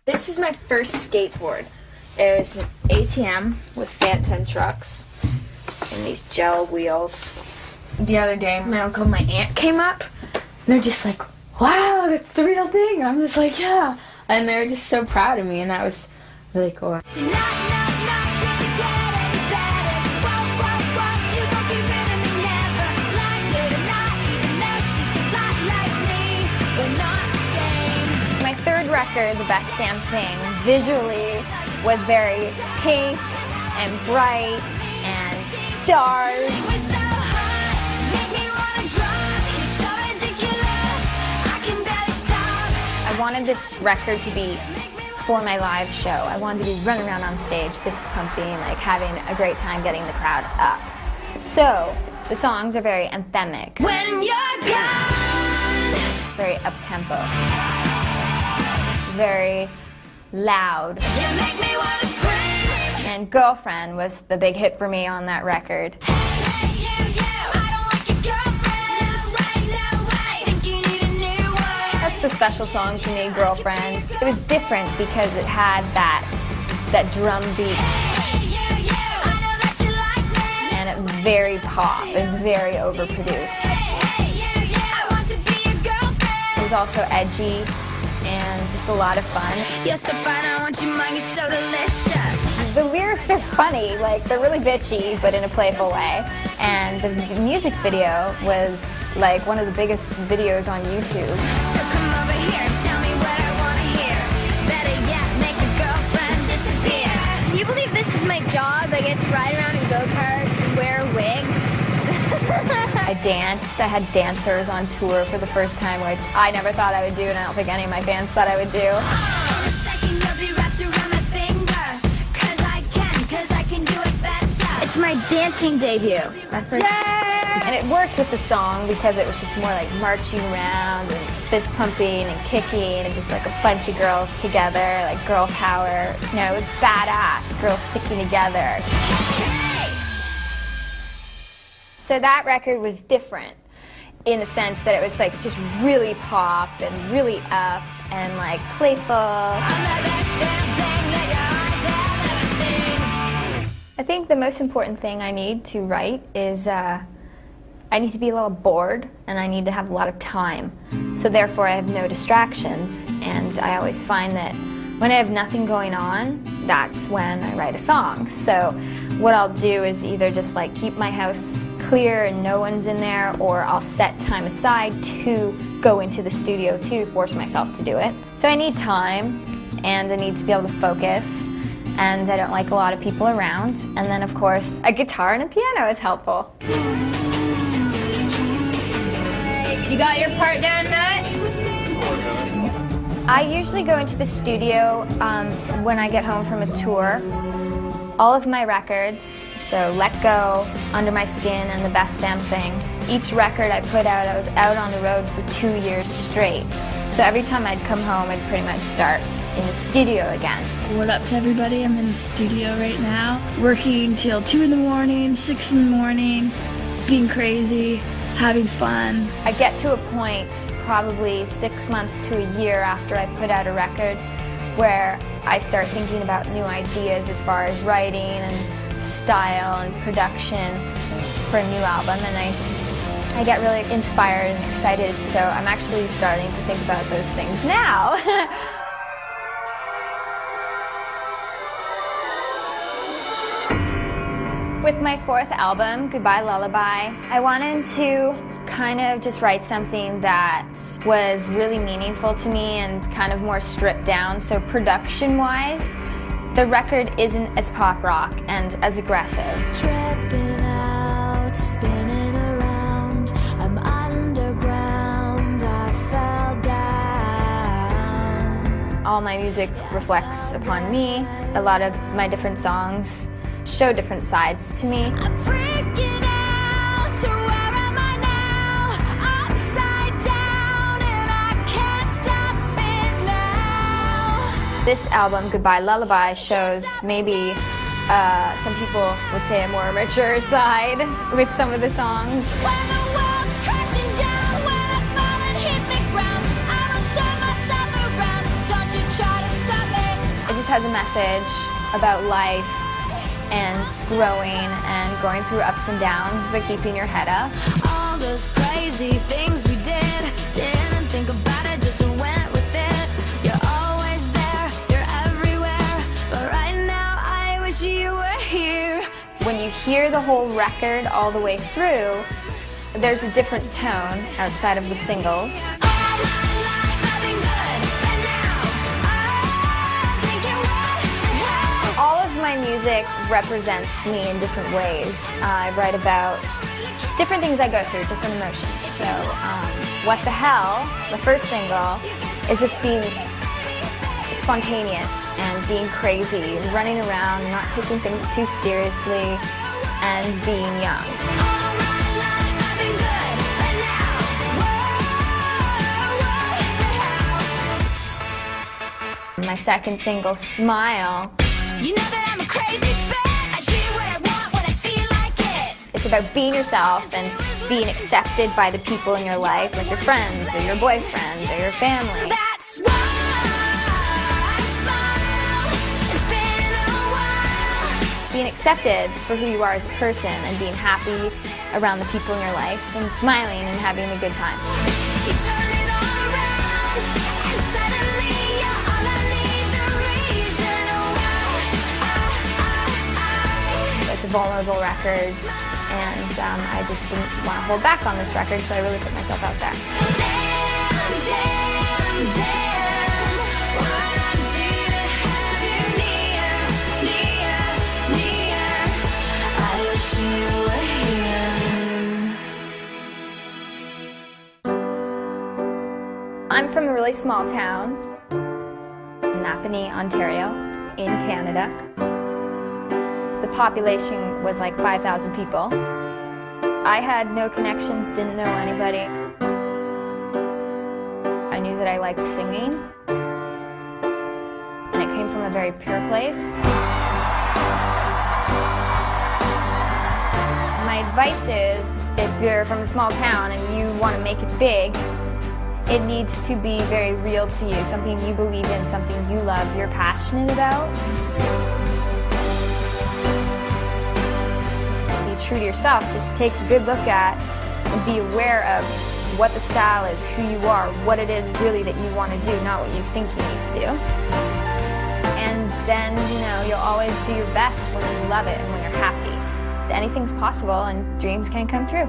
This is my first skateboard. It was an ATM with Phantom trucks and these gel wheels. The other day, my uncle and my aunt came up, and they're just like, wow, that's the real thing. I'm just like, yeah. And they were just so proud of me, and that was really cool. My third record, The Best Damn Thing, visually was very pink and bright and stars. I wanted this record to be for my live show. I wanted to be running around on stage, fist pumping, like having a great time getting the crowd up. So the songs are very anthemic. When you're gone. Very up-tempo. Very loud. You make me wanna scream. And Girlfriend was the big hit for me on that record. The special song to me, Girlfriend. It was different because it had that drum beat. And it was very pop and very overproduced. It was also edgy and just a lot of fun. You're so fine, I want your mind, you're so delicious. The lyrics are funny, like they're really bitchy, but in a playful way. And the music video was like one of the biggest videos on YouTube. Can you believe this is my job? I get to ride around in go-karts and wear wigs. I danced. I had dancers on tour for the first time, which I never thought I would do, and I don't think any of my fans thought I would do. It's my dancing debut. My first. Yay! And it worked with the song because it was just more like marching around and fist pumping and kicking and just like a bunch of girls together, like girl power. You know, it was badass, girls sticking together. So that record was different in the sense that it was like just really pop and really up and like playful. I think the most important thing I need to write is I need to be a little bored and I need to have a lot of time. So therefore I have no distractions, and I always find that when I have nothing going on, that's when I write a song. So what I'll do is either just like keep my house clear and no one's in there, or I'll set time aside to go into the studio to force myself to do it. So I need time and I need to be able to focus. And I don't like a lot of people around. And then, of course, a guitar and a piano is helpful. You got your part down, Matt? I usually go into the studio when I get home from a tour. All of my records, so Let Go, Under My Skin, and The Best Damn Thing, each record I put out, I was out on the road for 2 years straight. So every time I'd come home, I'd pretty much start in the studio again. What up to everybody? I'm in the studio right now, working till 2 in the morning, 6 in the morning, just being crazy, having fun. I get to a point, probably 6 months to a year after I put out a record, where I start thinking about new ideas as far as writing and style and production for a new album, and I get really inspired and excited, so I'm actually starting to think about those things now. With my fourth album, Goodbye Lullaby, I wanted to kind of just write something that was really meaningful to me and kind of more stripped down. So production-wise, the record isn't as pop rock and as aggressive. Tripping out, spinning around, I'm underground, I fell down. All my music reflects upon me. A lot of my different songs show different sides to me. I'm freaking out, so where am I now? Upside down and I can't stop it now. This album, Goodbye Lullaby, shows maybe some people would say a more mature side with some of the songs. When the world's crashing down, when I fall and hit the ground, I will turn my has a message about life and growing and going through ups and downs, but keeping your head up. All those crazy things we didn't think about it, just went with it. You're always there, you're everywhere, but right now I wish you were here. When you hear the whole record all the way through, there's a different tone outside of the singles. All of my music represents me in different ways. I write about different things I go through, different emotions. So, What the Hell, the first single, is just being spontaneous and being crazy, running around, not taking things too seriously, and being young. My second single, Smile, You know that I'm a crazy bitch. I do what I want when I feel like it. it's about being yourself and being accepted by the people in your life, like your friends or your boyfriend or your family. That's why I smile. It's been a while. Being accepted for who you are as a person and being happy around the people in your life and smiling and having a good time. You turn it all around, and suddenly you're all I need. The reason why It's a vulnerable record, and I just didn't want to hold back on this record, so I really put myself out there. Damn, damn, damn. What I do to have you near, near, near. I wish you were here. I'm from a really small town, Napanee, Ontario, in Canada. The population was like 5,000 people. I had no connections, didn't know anybody. I knew that I liked singing, and it came from a very pure place. My advice is, if you're from a small town and you want to make it big, it needs to be very real to you, something you believe in, something you love, you're passionate about. Be true to yourself, just take a good look at and be aware of what the style is, who you are, what it is really that you want to do, not what you think you need to do. And then, you'll always do your best when you love it and when you're happy. Anything's possible and dreams can come true.